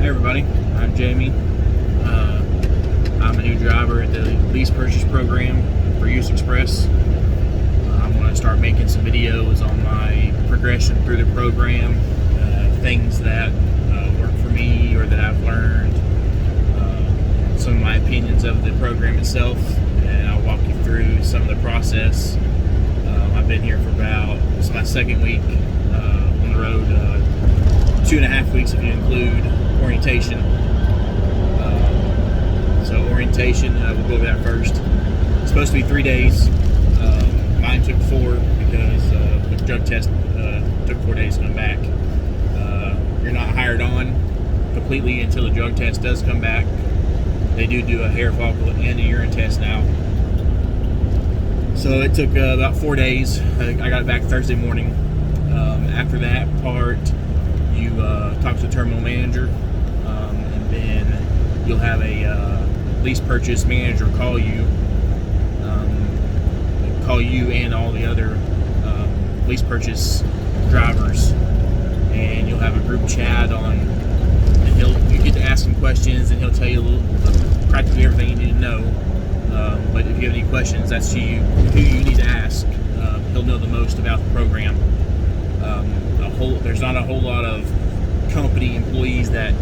Hey everybody, I'm Jamie. I'm a new driver at the Lease purchase program for Us Xpress. I'm going to start making some videos on my progression through the program, things that work for me or that I've learned, some of my opinions of the program itself, and I'll walk you through some of the process. I've been here for this is my second week on the road, 2.5 weeks if you include orientation. So orientation, we'll go over that first. It's supposed to be 3 days. Mine took 4 because the drug test took 4 days to come back. You're not hired on completely until the drug test does come back. They do a hair follicle and a urine test now. So it took about 4 days. I got it back Thursday morning. After that part, you talk to the terminal manager, and then you'll have a lease purchase manager call you and all the other lease purchase drivers, and you'll have a group chat on, and you get to ask him questions, and he'll tell you practically everything you need to know. But if you have any questions, that's who you need to ask. He'll know the most about the program. There's not a whole lot of company employees that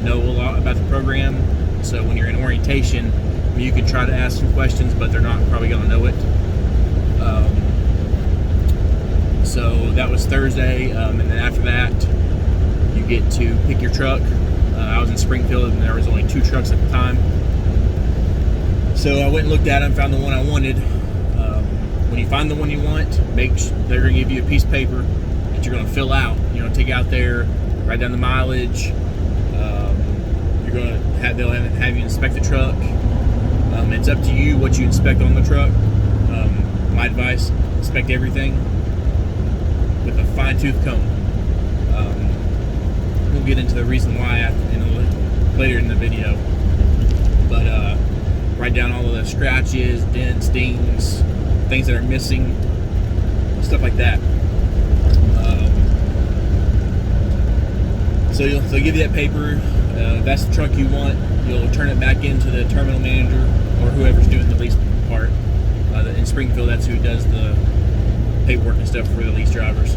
know a lot about the program. So when you're in orientation, you can try to ask some questions, but they're not probably going to know it. So that was Thursday, and then after that, you get to pick your truck. I was in Springfield, and there was only 2 trucks at the time. So I went and looked at them, found the one I wanted. When you find the one you want, they're going to give you a piece of paper that you're going to fill out. You're going to take out there, write down the mileage. They'll have you inspect the truck. It's up to you what you inspect on the truck. My advice: inspect everything with a fine-tooth comb. We'll get into the reason why later in the video. But write down all of the scratches, dents, dings, things that are missing, stuff like that. So they'll give you that paper. If that's the truck you want, you'll turn it back into the terminal manager or whoever's doing the lease part. In Springfield, that's who does the paperwork and stuff for the lease drivers.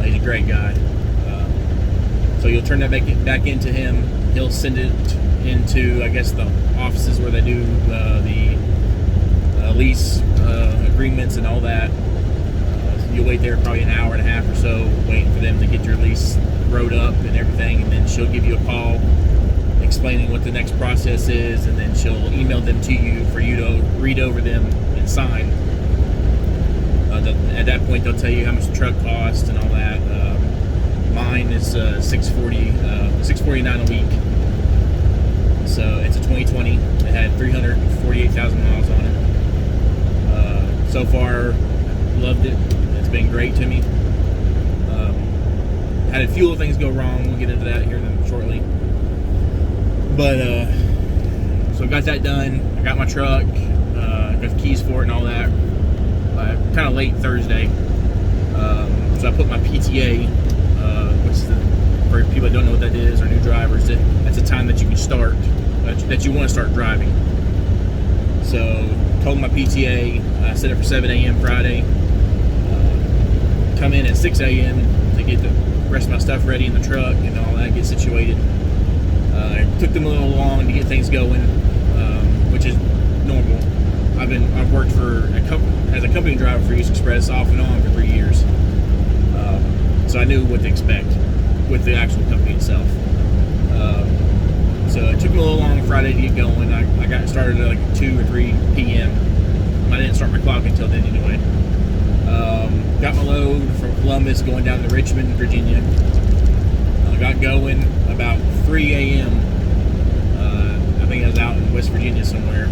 He's a great guy. So you'll turn that back into him. He'll send it into, I guess, the offices where they do the lease agreements and all that. You'll wait there probably an hour and a half or so, waiting for them to get your lease wrote up and everything, and then she'll give you a call explaining what the next process is, and then she'll email them to you for you to read over them and sign. At that point, they'll tell you how much the truck costs and all that. Mine is $649 a week. So it's a 2020. It had 348,000 miles on it. So far, loved it. It's been great to me. Had a few little things go wrong. We'll get into that here shortly. But so I got that done. I got my truck. Got the keys for it and all that. Kind of late Thursday. So I put my PTA, which is for people that don't know what that is, or new drivers, that's the time that you can start, that you want to start driving. So told my PTA, I set it for 7 a.m. Friday. Come in at 6 a.m. to get the rest of my stuff ready in the truck and all that, get situated. It took them a little long to get things going, which is normal. I've worked as a company driver for Us Xpress off and on for 3 years, so I knew what to expect with the actual company itself. So it took me a little long Friday to get going. I got started at like 2 or 3 p.m. I didn't start my clock until then anyway. Got my load from Columbus going down to Richmond, Virginia. I got going about 3 a.m. I think I was out in West Virginia somewhere.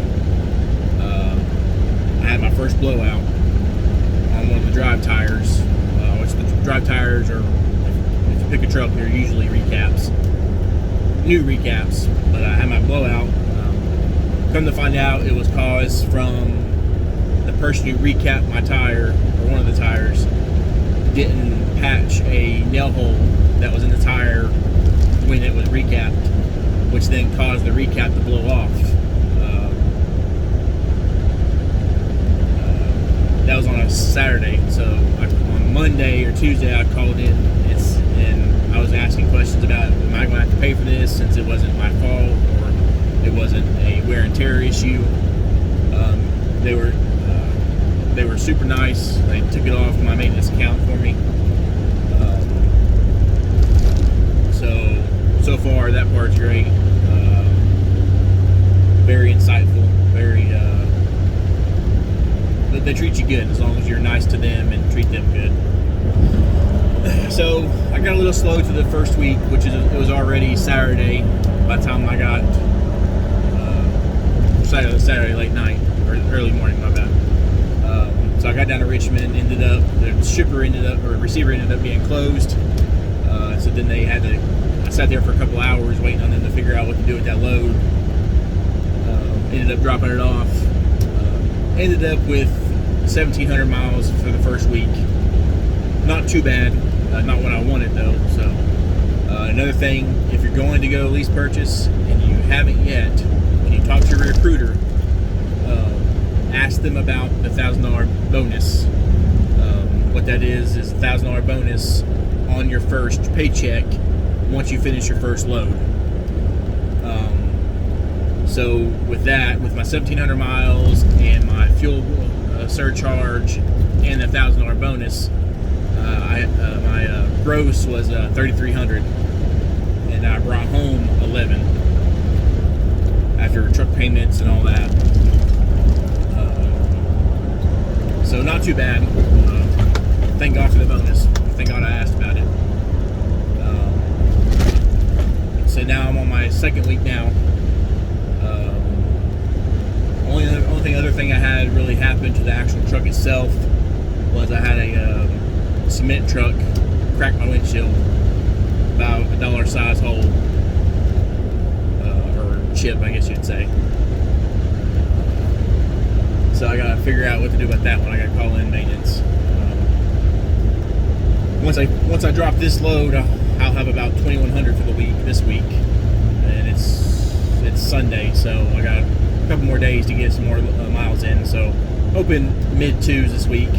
I had my first blowout on one of the drive tires, which the drive tires are, if you pick a truck, they're usually recaps. New recaps, but I had my blowout. Come to find out, it was caused from the person who recapped my tire, or one of the tires, didn't patch a nail hole that was in the tire when it was then caused the recap to blow off. That was on a Saturday, so on Monday or Tuesday I called in and I was asking questions about, am I going to have to pay for this since it wasn't my fault or it wasn't a wear and tear issue. They were super nice. They took it off my maintenance account for me. So far that part's great. Very insightful, very they treat you good as long as you're nice to them and treat them good. So I got a little slow to the first week, which it was already Saturday by the time I got Saturday late night or early morning, my bad. So I got down to Richmond, the receiver ended up being closed. So then I sat there for a couple hours waiting on them to figure out what to do with that load. Ended up dropping it off. Ended up with 1,700 miles for the first week. Not too bad. Not what I wanted though. So another thing, if you're going to go lease purchase and you haven't yet, when you talk to your recruiter, ask them about the $1,000 bonus. What that is a $1,000 bonus on your first paycheck once you finish your first load. So with that, with my 1,700 miles and my fuel surcharge and the $1,000 bonus, my gross was 3,300, and I brought home 11 after truck payments and all that. So not too bad. Thank God for the bonus. Thank God I asked about it. So now I'm on my second week now. Other thing I had really happen to the actual truck itself was I had a cement truck crack my windshield, about a dollar size hole, or chip, I guess you'd say. So I gotta figure out what to do about that one. I gotta call in maintenance. Once I drop this load, I'll have about 2,100 for the week this week, and it's Sunday, so I got a couple more days to get some more miles in. So hoping mid-2s this week.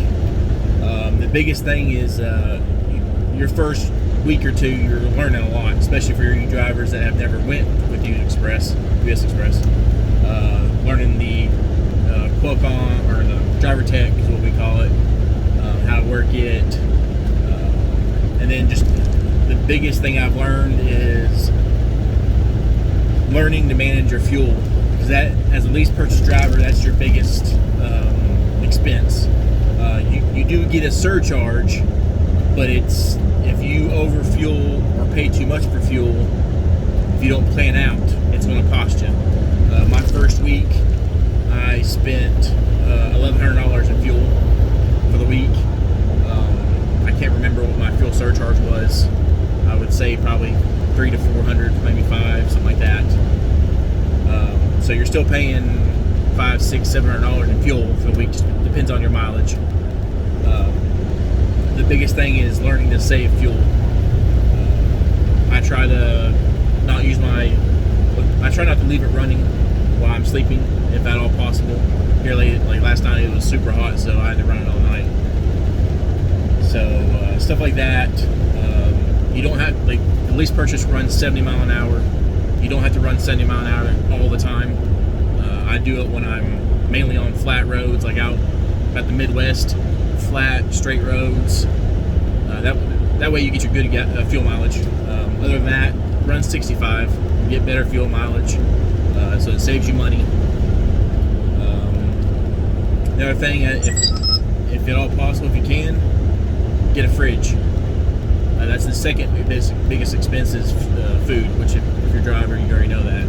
The biggest thing is your first week or two, you're learning a lot, especially for you drivers that have never went with Us Xpress. Learning the Qualcomm, or the driver tech is what we call it, how to work it, and then just the biggest thing I've learned is learning to manage your fuel, because that, as a lease purchase driver, that's your biggest expense. You do get a surcharge, but it's, if you overfuel or pay too much for fuel, if you don't plan out, it's going to cost you. My first week, I spent $1,100 in fuel for the week. I can't remember what my fuel surcharge was. I would say probably $300 to $400, maybe $500, something like that. So you're still paying $500, $600, $700 in fuel for the week. Just depends on your mileage. The biggest thing is learning to save fuel. I try not to leave it running while I'm sleeping, if at all possible. Here like last night, it was super hot, so I had to run it all night. So stuff like that. You don't have, like, the lease purchase runs 70 mile an hour. You don't have to run 70 mile an hour all the time. I do it when I'm mainly on flat roads, like out at the Midwest, flat, straight roads. That way you get your good fuel mileage. Other than that, run 65, you get better fuel mileage, so it saves you money. The other thing, if at all possible, if you can, get a fridge. That's the second biggest expense is food, which if you're a driver, you already know that.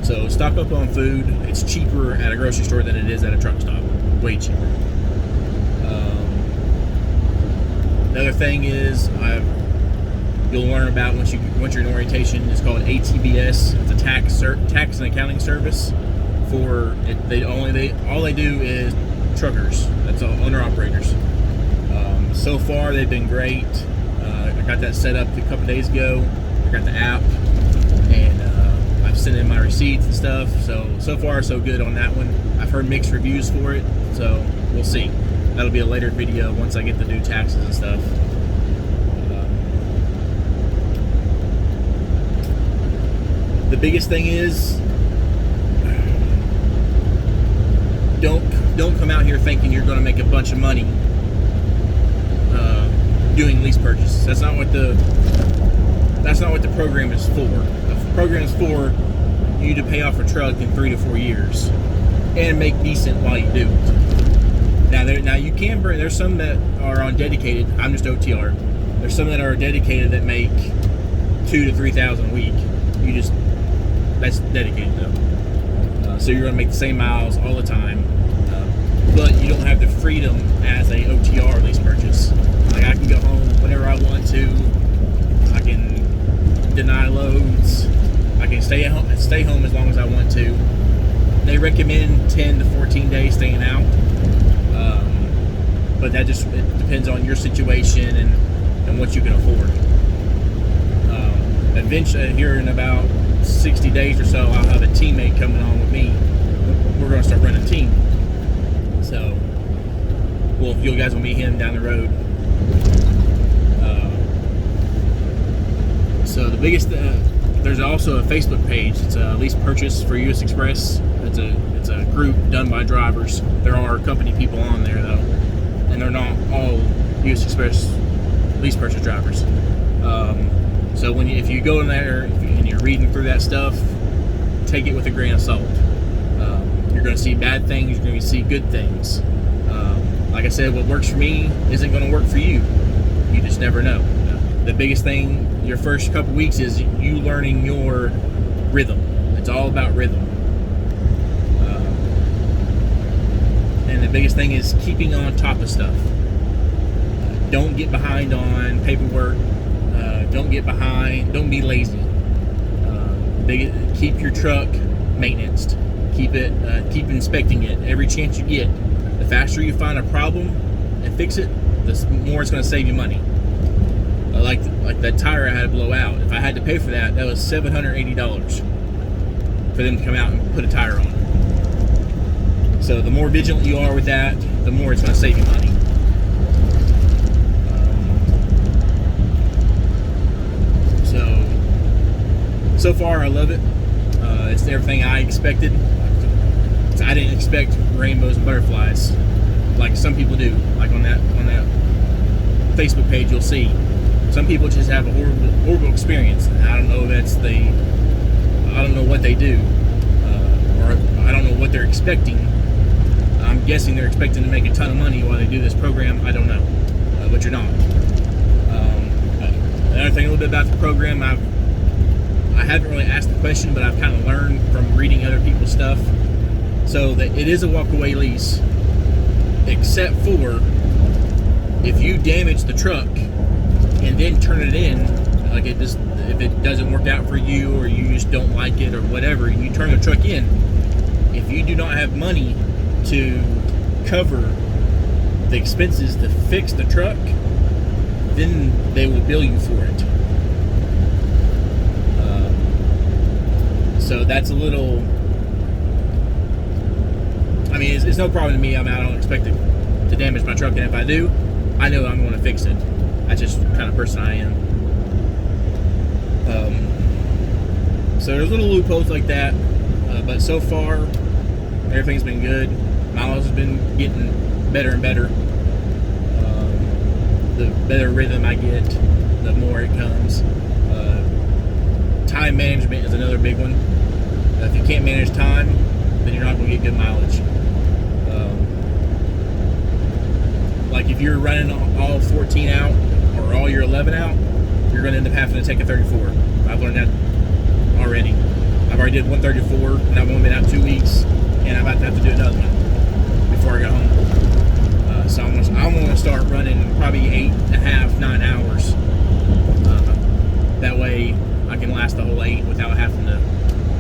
So stock up on food. It's cheaper at a grocery store than it is at a truck stop. Way cheaper. Another thing is you'll learn about once you're in orientation. It's called ATBS. It's a tax and accounting service. All they do is truckers. That's all, owner operators. So far they've been great. I got that set up a couple days ago. I got the app, and I've send in my receipts and stuff. So far so good on that one. I've heard mixed reviews for it, so we'll see. That'll be a later video once I get to do taxes and stuff. The biggest thing is, don't come out here thinking you're going to make a bunch of money doing lease purchases. That's not what the program is for. The program is for you to pay off a truck in 3 to 4 years and make decent while you do it. Now you can bring. There's some that are on dedicated. I'm just OTR. There's some that are dedicated that make $2,000 to $3,000 a week. That's dedicated though. So you're gonna make the same miles all the time, but you don't have the freedom as a OTR lease purchase. Like I can go home whenever I want to. I can deny loads. I can stay home as long as I want to. They recommend 10 to 14 days staying out, but it depends on your situation and what you can afford. Eventually, here in about 60 days or so, I'll have a teammate coming on with me. We're going to start running a team. So, you guys will meet him down the road. So the biggest, there's also a Facebook page. It's a lease purchase for Us Xpress. It's a group done by drivers. There are company people on there though, and they're not all Us Xpress lease purchase drivers. So if you go in there and you're reading through that stuff, take it with a grain of salt. You're going to see bad things. You're going to see good things. Like I said, what works for me isn't going to work for you. You just never know. The biggest thing your first couple weeks is you learning your rhythm. It's all about rhythm. And the biggest thing is keeping on top of stuff. Don't get behind on paperwork. Don't get behind. Don't be lazy. Keep your truck maintained. Keep inspecting it every chance you get. The faster you find a problem and fix it, the more it's going to save you money. Like that tire I had to blow out. If I had to pay for that, that was $780 for them to come out and put a tire on. So the more vigilant you are with that, the more it's going to save you money. So far I love it. It's everything I expected. I didn't expect rainbows and butterflies like some people do. Like on that Facebook page, you'll see some people just have a horrible experience. I don't know I don't know what they do, or I don't know what they're expecting. I'm guessing they're expecting to make a ton of money while they do this program. I don't know, but you're not. Another thing, a little bit about the program, I haven't really asked the question, but I've kind of learned from reading other people's stuff. So that it is a walk-away lease, except for if you damage the truck and then turn it in, like if it doesn't work out for you or you just don't like it or whatever, and you turn the truck in, if you do not have money to cover the expenses to fix the truck, then they will bill you for it. So that's a little, I mean, it's no problem to me. I don't expect it to damage my truck, and if I do, I know I'm going to fix it. That's just the kind of person I am. So there's little loopholes like that, but so far, everything's been good. Miles has been getting better and better. The better rhythm I get, the more it comes. Time management is another big one. If you can't manage time, then you're not going to get good mileage. Like if you're running all 14 out or all your 11 out, you're going to end up having to take a 34. I've learned that already. I've already did 134, and I've only been out 2 weeks, and I'm about to have to do another one before I go home. So I'm going to start running probably 8.5, 9 hours. That way I can last the whole 8 without having to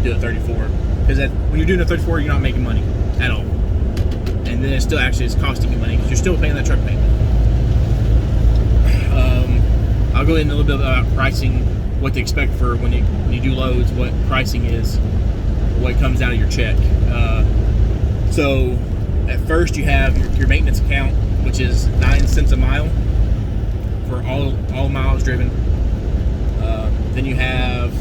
do a 34. Because when you're doing a 34, you're not making money at all. And then it still actually is costing you money because you're still paying that truck payment. I'll go into a little bit about pricing what to expect for when you do loads, what pricing is, what comes out of your check. So at first you have your maintenance account, which is 9 cents a mile for all miles driven. Then you have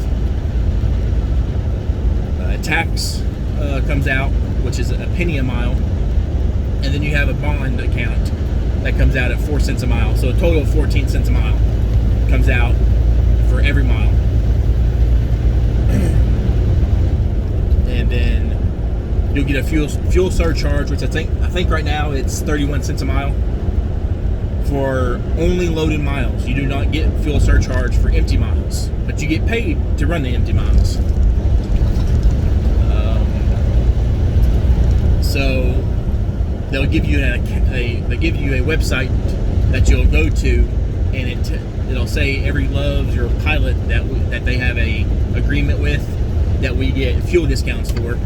tax comes out, which is a penny a mile, and then you have a bond account that comes out at 4 cents a mile. So a total of 14 cents a mile comes out for every mile. And then you'll get a fuel surcharge, which I think right now it's 31 cents a mile for only loaded miles. You do not get fuel surcharge for empty miles, but you get paid to run the empty miles. So they'll give you a website that you'll go to, and it'll say every Loves or Pilot that they have a agreement with that we get fuel discounts for.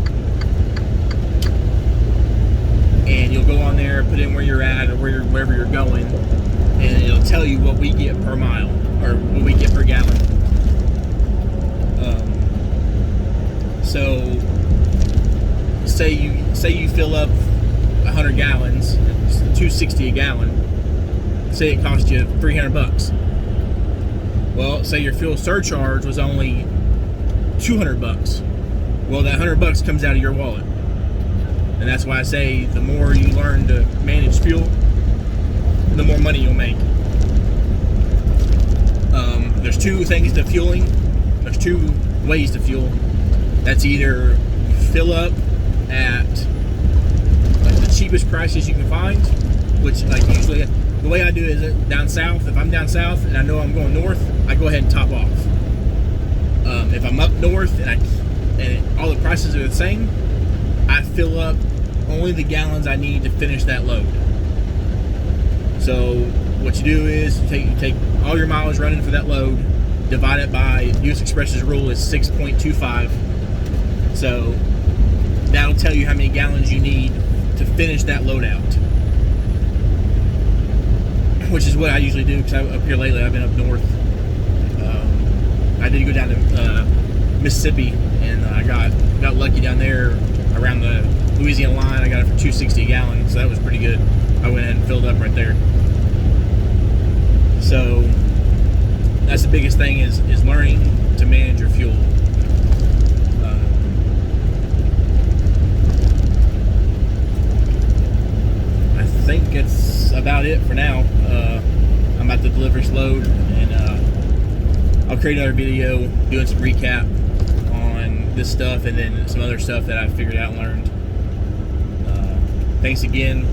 And you'll go on there, put in where you're at or wherever you're going, and it'll tell you what we get per mile or what we get per gallon. So say you fill up 100 gallons, it's $2.60 a gallon. Say it cost you $300. Well, say your fuel surcharge was only $200. Well, that $100 comes out of your wallet. And that's why I say the more you learn to manage fuel, the more money you'll make. There's two things to fueling. There's two ways to fuel. That's either fill up at like the cheapest prices you can find, which like usually the way I do it is down south. If I'm down south and I know I'm going north, I go ahead and top off. If I'm up north and all the prices are the same, I fill up only the gallons I need to finish that load. So what you do is you take all your mileage running for that load, divide it by Us Xpress's rule is 6.25. So that'll tell you how many gallons you need to finish that load out, which is what I usually do, because up here lately I've been up north. I did go down to Mississippi, and I got lucky down there around the Louisiana line. I got it for $2.60 a gallon, so that was pretty good. I went ahead and filled up right there. So that's the biggest thing is learning to manage your fuel. I think it's about it for now. I'm about to deliver this load, and I'll create another video doing some recap on this stuff and then some other stuff that I figured out and learned. Thanks again.